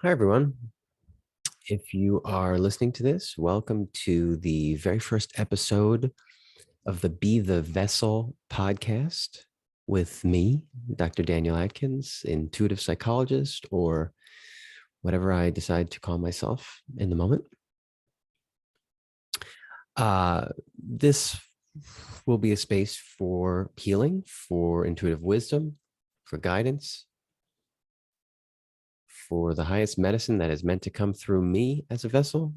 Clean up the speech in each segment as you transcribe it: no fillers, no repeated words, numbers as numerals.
Hi, everyone. If you are listening to this, welcome to the very first episode of the Be the Vessel podcast with me, Dr. Daniel Atkins, intuitive psychologist, or whatever I decide to call myself in the moment. This will be a space for healing, for intuitive wisdom, for guidance, for the highest medicine that is meant to come through me as a vessel.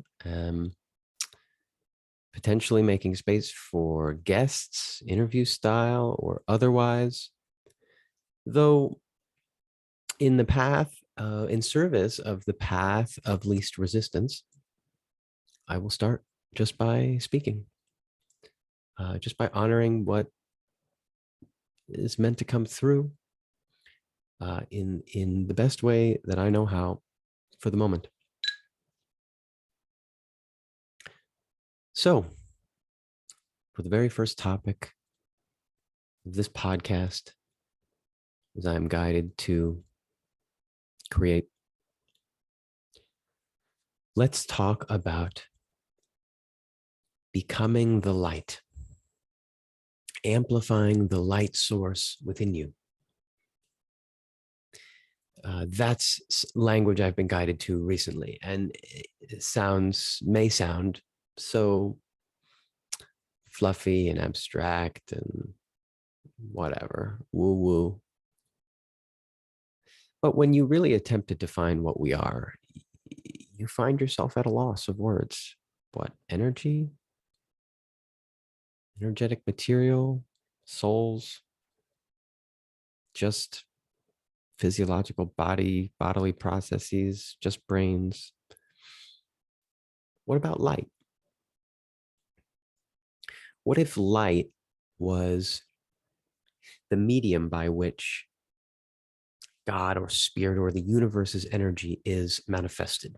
Potentially making space for guests, interview style or otherwise. Though in the path, in service of the path of least resistance, I will start just by speaking, just by honoring what is meant to come through in the best way that I know how for the moment. So, for the very first topic of this podcast, as I'm guided to create, let's talk about becoming the light, amplifying the light source within you. That's language I've been guided to recently, and it may sound so fluffy and abstract and whatever, woo woo. But when you really attempt to define what we are, you find yourself at a loss of words. What? Energy, energetic material, souls, just physiological bodily processes, just brains. What about light? What if light was the medium by which God or spirit or the universe's energy is manifested?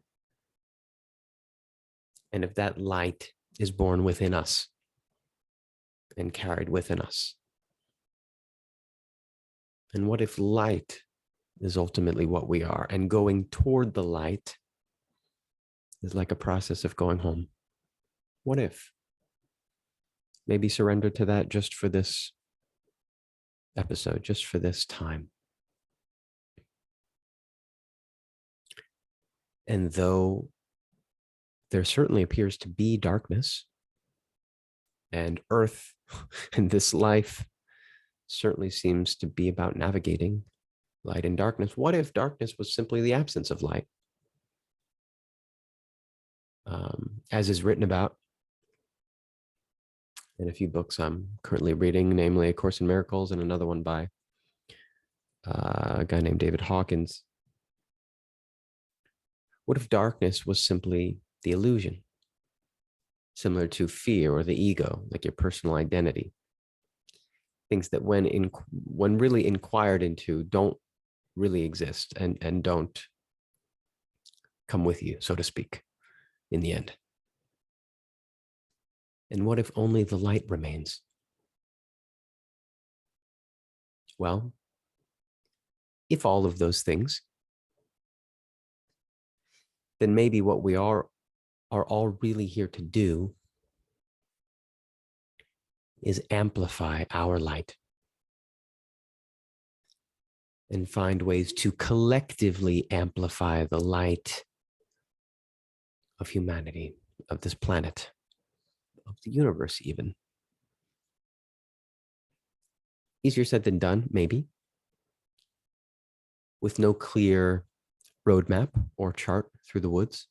And if that light is born within us and carried within us? And what if light is ultimately what we are, and going toward the light is like a process of going home? What if? Maybe surrender to that just for this episode, just for this time. And though there certainly appears to be darkness, and earth and this life certainly seems to be about navigating light and darkness, what if darkness was simply the absence of light? As is written about in a few books I'm currently reading, namely A Course in Miracles and another one by a guy named David Hawkins. What if darkness was simply the illusion, similar to fear or the ego, like your personal identity? Things that when really inquired into don't really exist and don't come with you, so to speak, in the end. And what if only the light remains? Well, if all of those things, then maybe what we are all really here to do is amplify our light and find ways to collectively amplify the light of humanity, of this planet, of the universe even. Easier said than done, maybe, with no clear roadmap or chart through the woods.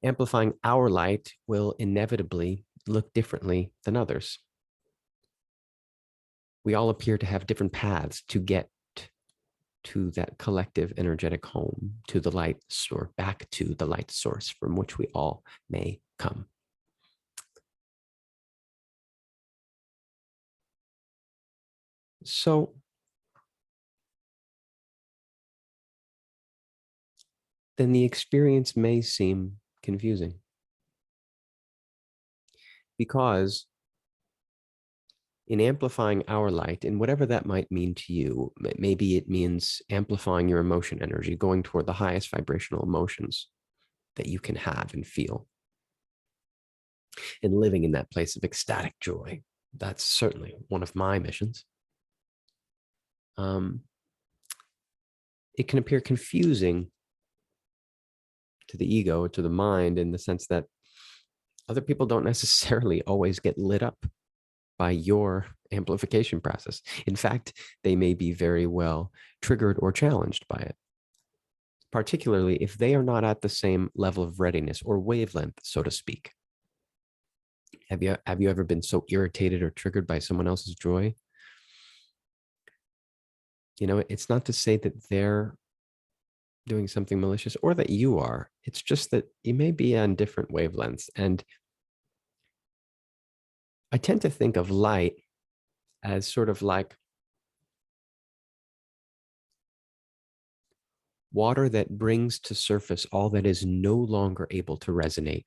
Amplifying our light will inevitably look differently than others. We all appear to have different paths to get to that collective energetic home, to the light source, back to the light source from which we all may come. So then the experience may seem confusing because In amplifying our light, and whatever that might mean to you, maybe it means amplifying your emotion energy, going toward the highest vibrational emotions that you can have and feel, and living in that place of ecstatic joy. That's certainly one of my missions. It can appear confusing to the ego, to the mind, in the sense that other people don't necessarily always get lit up by your amplification process. In fact, they may be very well triggered or challenged by it, particularly if they are not at the same level of readiness or wavelength, so to speak. Have you ever been so irritated or triggered by someone else's joy? You know, it's not to say that they're doing something malicious or that you are. It's just that you may be on different wavelengths. And I tend to think of light as sort of like water that brings to surface all that is no longer able to resonate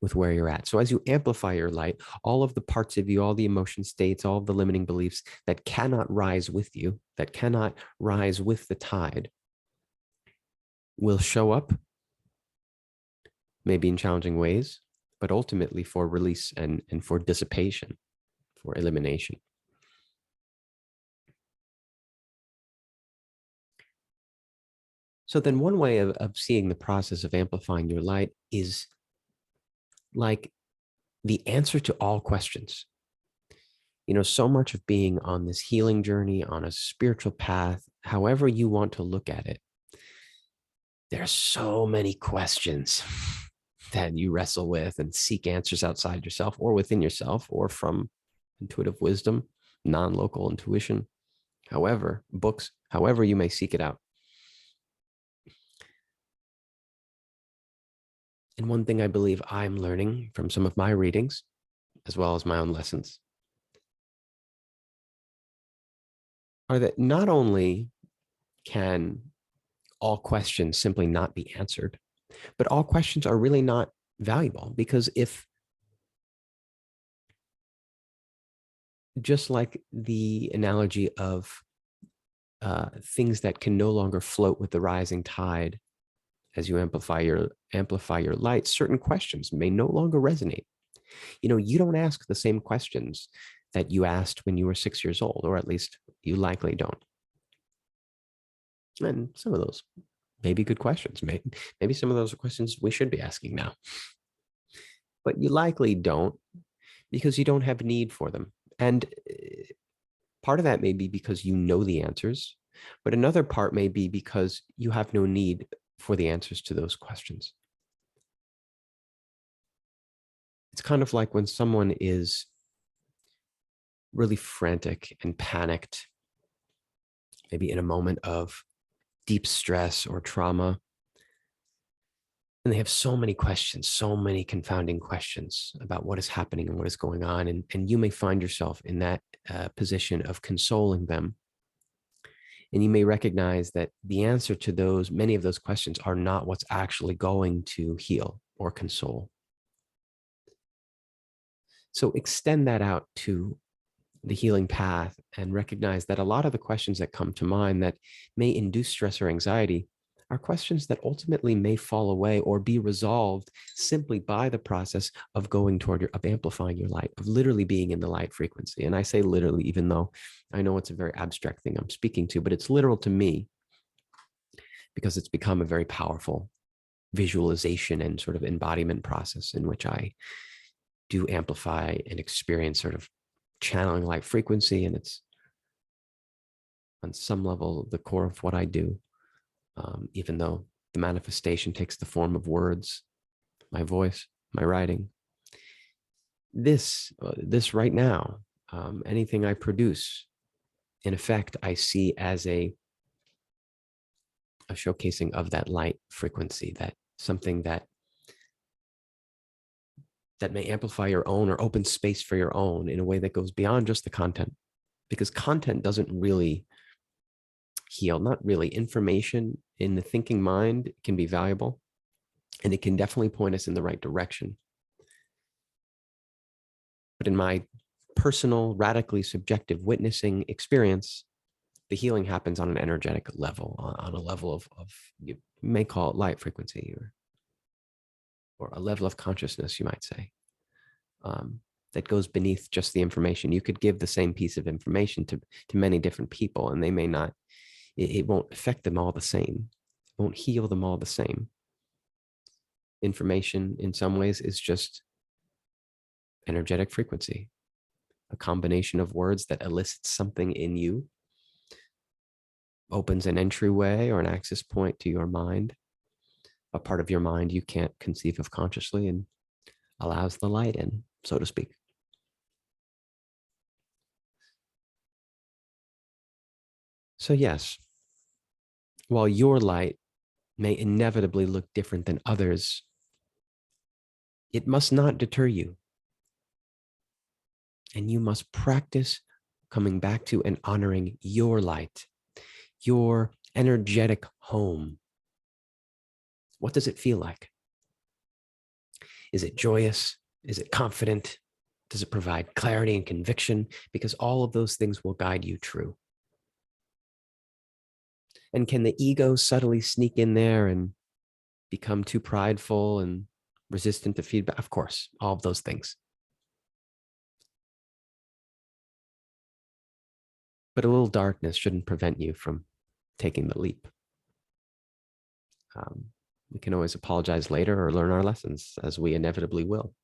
with where you're at. So as you amplify your light, all of the parts of you, all the emotion states, all of the limiting beliefs that cannot rise with you, that cannot rise with the tide, will show up, maybe in challenging ways, but ultimately for release and for dissipation, for elimination. So then one way of seeing the process of amplifying your light is like the answer to all questions. You know, so much of being on this healing journey, on a spiritual path, however you want to look at it, there's so many questions that you wrestle with and seek answers outside yourself or within yourself or from intuitive wisdom, non-local intuition, however, books, however you may seek it out. And one thing I believe I'm learning from some of my readings, as well as my own lessons, are that not only can all questions simply not be answered, but all questions are really not valuable, because if, just like the analogy of things that can no longer float with the rising tide, as you amplify your light, certain questions may no longer resonate. You know, you don't ask the same questions that you asked when you were 6 years old, or at least you likely don't. And some of those may be good questions. Maybe some of those are questions we should be asking now. But you likely don't, because you don't have need for them. And part of that may be because you know the answers, but another part may be because you have no need for the answers to those questions. It's kind of like when someone is really frantic and panicked, maybe in a moment of deep stress or trauma, and they have so many questions, so many confounding questions about what is happening and what is going on. And you may find yourself in that position of consoling them. And you may recognize that the answer to those, many of those questions, are not what's actually going to heal or console. So extend that out to the healing path and recognize that a lot of the questions that come to mind that may induce stress or anxiety are questions that ultimately may fall away or be resolved simply by the process of going toward of amplifying your light, of literally being in the light frequency. And I say literally, even though I know it's a very abstract thing I'm speaking to, but it's literal to me because it's become a very powerful visualization and sort of embodiment process in which I do amplify and experience sort of channeling light frequency. And it's on some level the core of what I do, even though the manifestation takes the form of words, my voice, my writing. This right now, anything I produce, in effect, I see as a showcasing of that light frequency, that something that may amplify your own or open space for your own in a way that goes beyond just the content, because content doesn't really heal. Not really. Information in the thinking mind can be valuable, and it can definitely point us in the right direction. But in my personal, radically subjective witnessing experience, the healing happens on an energetic level, on a level of you may call it light frequency, or a level of consciousness, you might say, that goes beneath just the information. You could give the same piece of information to many different people, and they may not, it won't affect them all the same. It won't heal them all the same. Information in some ways is just energetic frequency, a combination of words that elicits something in you, opens an entryway or an access point to your mind, a part of your mind you can't conceive of consciously, and allows the light in, so to speak. So yes, while your light may inevitably look different than others, it must not deter you. And you must practice coming back to and honoring your light, your energetic home. What does it feel like? Is it joyous? Is it confident? Does it provide clarity and conviction? Because all of those things will guide you true. And can the ego subtly sneak in there and become too prideful and resistant to feedback? Of course, all of those things. But a little darkness shouldn't prevent you from taking the leap. We can always apologize later or learn our lessons, as we inevitably will.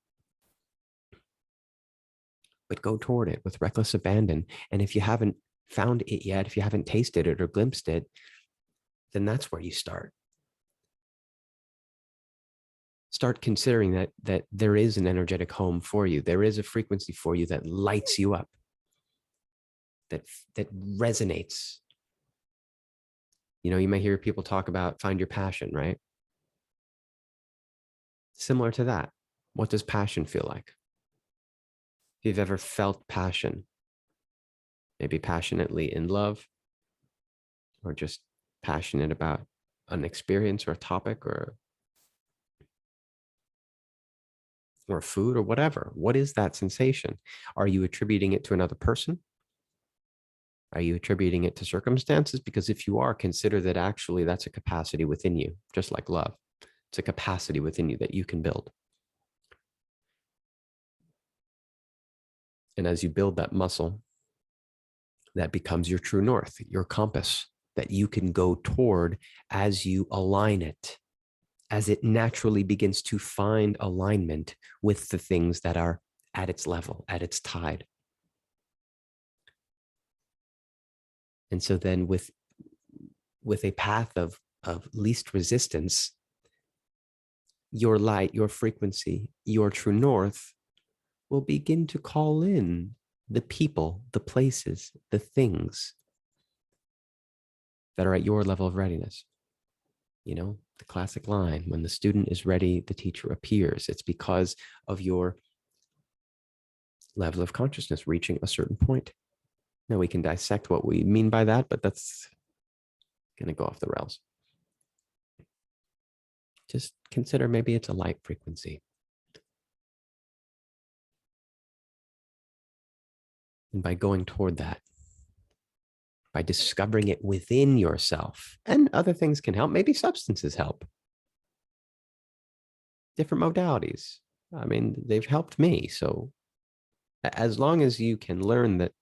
But go toward it with reckless abandon. And if you haven't found it yet, if you haven't tasted it or glimpsed it, then that's where you start. Start considering that there is an energetic home for you. There is a frequency for you that lights you up, that resonates. You know, you may hear people talk about find your passion, right? Similar to that. What does passion feel like? If you've ever felt passion, maybe passionately in love, or just passionate about an experience or a topic or food or whatever, what is that sensation? Are you attributing it to another person? Are you attributing it to circumstances? Because if you are, consider that actually that's a capacity within you, just like love. It's a capacity within you that you can build. And as you build that muscle, that becomes your true north, your compass that you can go toward as you align it, as it naturally begins to find alignment with the things that are at its level, at its tide. And so then with a path of least resistance, your light, your frequency, your true north will begin to call in the people, the places, the things that are at your level of readiness. You know, the classic line, when the student is ready, the teacher appears. It's because of your level of consciousness reaching a certain point. Now we can dissect what we mean by that, but that's going to go off the rails. Just consider maybe it's a light frequency. And by going toward that, by discovering it within yourself, and other things can help, maybe substances help. Different modalities. I mean, they've helped me. So as long as you can learn that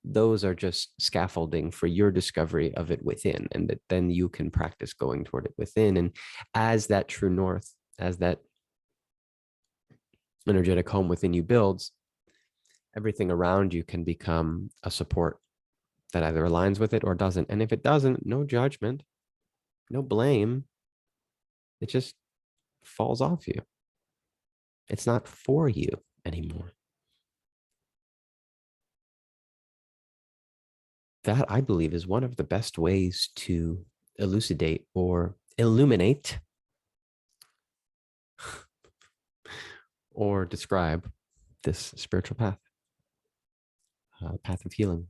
those are just scaffolding for your discovery of it within, and that then you can practice going toward it within. And as that true north, as that energetic home within you builds, everything around you can become a support that either aligns with it or doesn't. And if it doesn't, no judgment, no blame. It just falls off you. It's not for you anymore. That, I believe, is one of the best ways to elucidate or illuminate or describe this spiritual path, path of healing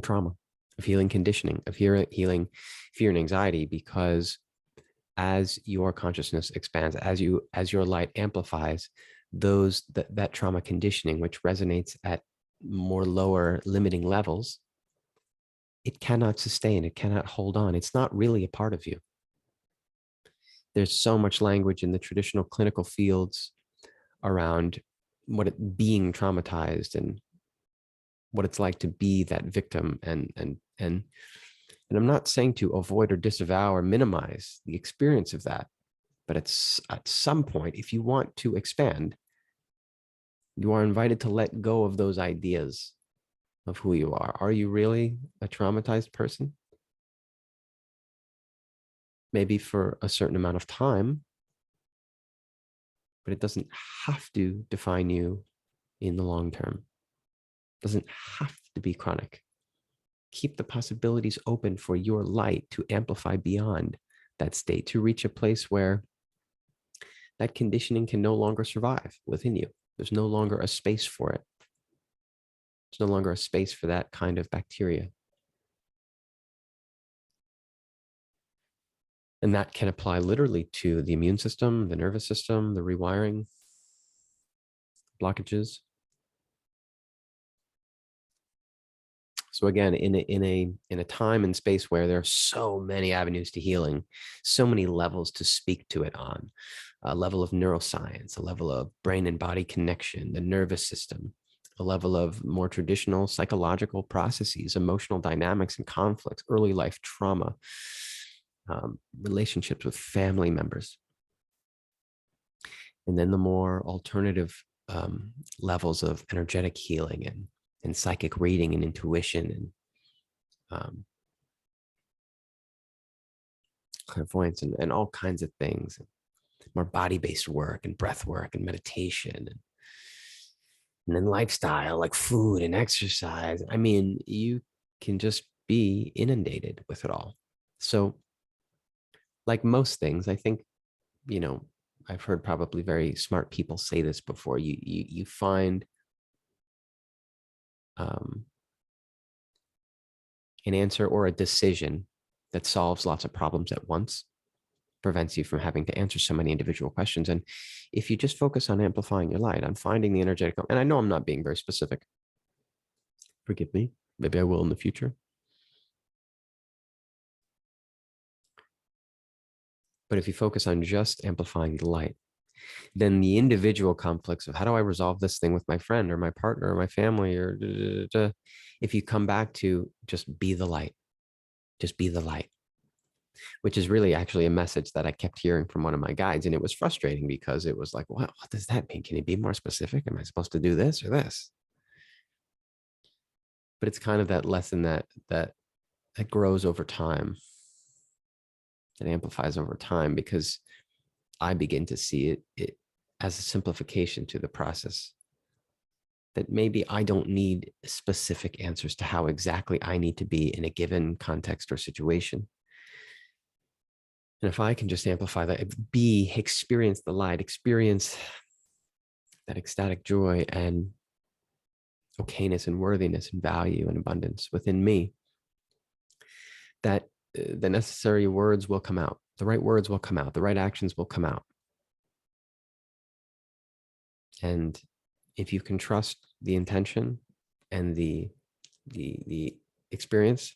trauma, of healing conditioning, of healing fear and anxiety. Because as your consciousness expands, as your light amplifies, that trauma conditioning, which resonates at more lower limiting levels, it cannot sustain, it cannot hold on. It's not really a part of you. There's so much language in the traditional clinical fields around being traumatized and what it's like to be that victim. And I'm not saying to avoid or disavow or minimize the experience of that, but it's at some point, if you want to expand, you are invited to let go of those ideas of who you are. Are you really a traumatized person? Maybe for a certain amount of time, but it doesn't have to define you in the long term. It doesn't have to be chronic. Keep the possibilities open for your light to amplify beyond that state, to reach a place where that conditioning can no longer survive within you. There's no longer a space for it. There's no longer a space for that kind of bacteria. And that can apply literally to the immune system, the nervous system, the rewiring, blockages. So again, in a time and space where there are so many avenues to healing, so many levels to speak to it on, a level of neuroscience, a level of brain and body connection, the nervous system, a level of more traditional psychological processes, emotional dynamics and conflicts, early life trauma, relationships with family members, and then the more alternative levels of energetic healing and psychic reading and intuition and clairvoyance and all kinds of things, more body-based work and breath work and meditation and then lifestyle like food and exercise. I mean, you can just be inundated with it all. So like most things, I think, you know, I've heard probably very smart people say this before. You find an answer or a decision that solves lots of problems at once, prevents you from having to answer so many individual questions. And if you just focus on amplifying your light, on finding the energetic, and I know I'm not being very specific, forgive me, maybe I will in the future. But if you focus on just amplifying the light, then the individual conflicts of how do I resolve this thing with my friend or my partner or my family or if you come back to just be the light, just be the light, which is really actually a message that I kept hearing from one of my guides. And it was frustrating because it was like, what does that mean? Can you be more specific? Am I supposed to do this or this? But it's kind of that lesson that grows over time, that amplifies over time, because I begin to see it as a simplification to the process. That maybe I don't need specific answers to how exactly I need to be in a given context or situation. And if I can just amplify that, experience the light, experience that ecstatic joy and okayness and worthiness and value and abundance within me, that the necessary words will come out. The right words will come out. The right actions will come out. And if you can trust the intention and the experience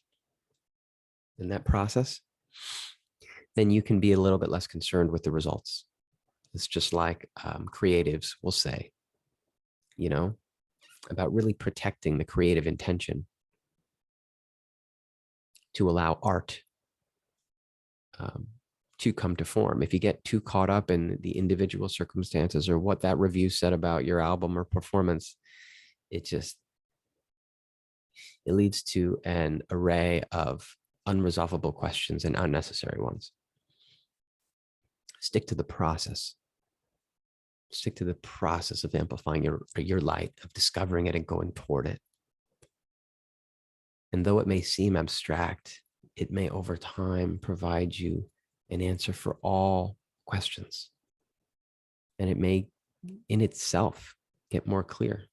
in that process, then you can be a little bit less concerned with the results. It's just like creatives will say, you know, about really protecting the creative intention to allow art to come to form. If you get too caught up in the individual circumstances or what that review said about your album or performance, it leads to an array of unresolvable questions and unnecessary ones. Stick to the process. Stick to the process of amplifying your light, of discovering it and going toward it. And though it may seem abstract, it may over time provide you an answer for all questions. And it may in itself get more clear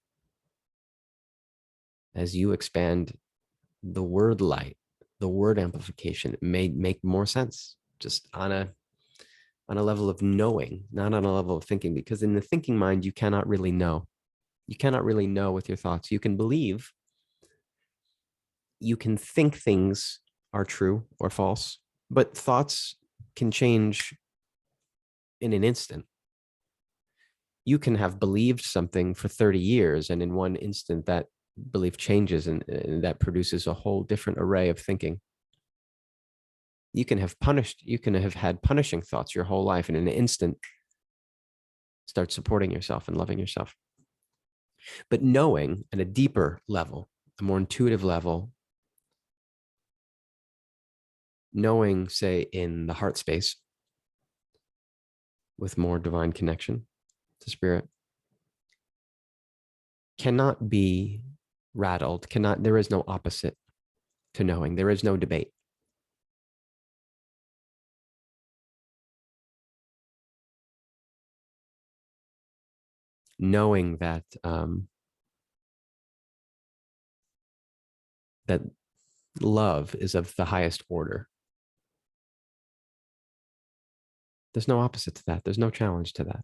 as you expand the word light, the word amplification. It may make more sense just on on a level of knowing, not on a level of thinking, because in the thinking mind, you cannot really know. You cannot really know with your thoughts. You can believe, you can think things are true or false, but thoughts can change in an instant. You can have believed something for 30 years, and in one instant, that belief changes, and that produces a whole different array of thinking. You can have had punishing thoughts your whole life, and in an instant, start supporting yourself and loving yourself. But knowing at a deeper level, a more intuitive level, knowing, say, in the heart space with more divine connection to spirit, cannot be rattled, there is no opposite to knowing. There is no debate. Knowing that that love is of the highest order. There's no opposite to that. There's no challenge to that.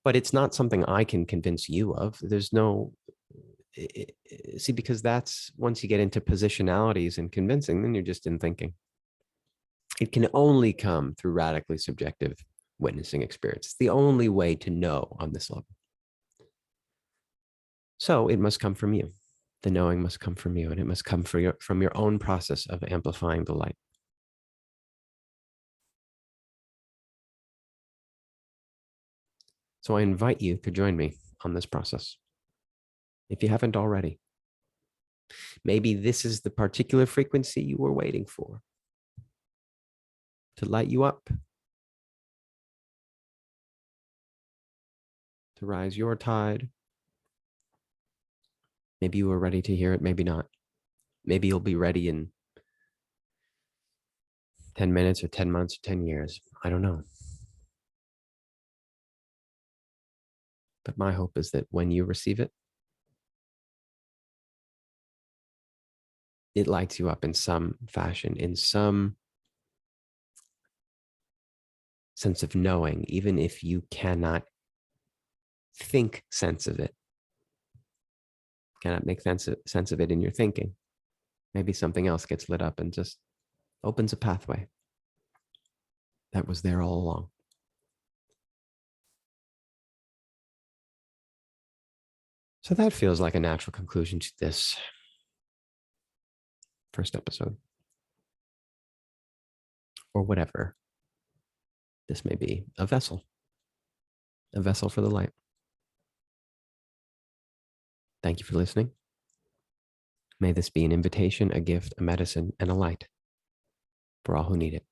But it's not something I can convince you of. There's no, see, because that's, once you get into positionalities and convincing, then you're just in thinking. It can only come through radically subjective witnessing experience. It's the only way to know on this level. So it must come from you. The knowing must come from you, and it must come from your own process of amplifying the light. So I invite you to join me on this process, if you haven't already. Maybe this is the particular frequency you were waiting for to light you up, to rise your tide. Maybe you were ready to hear it, maybe not. Maybe you'll be ready in 10 minutes or 10 months or 10 years. I don't know. But my hope is that when you receive it, it lights you up in some fashion, in some sense of knowing, even if you cannot think sense of it, cannot make sense of it in your thinking. Maybe something else gets lit up and just opens a pathway that was there all along. So that feels like a natural conclusion to this first episode, or whatever this may be, a vessel for the light. Thank you for listening. May this be an invitation, a gift, a medicine, and a light for all who need it.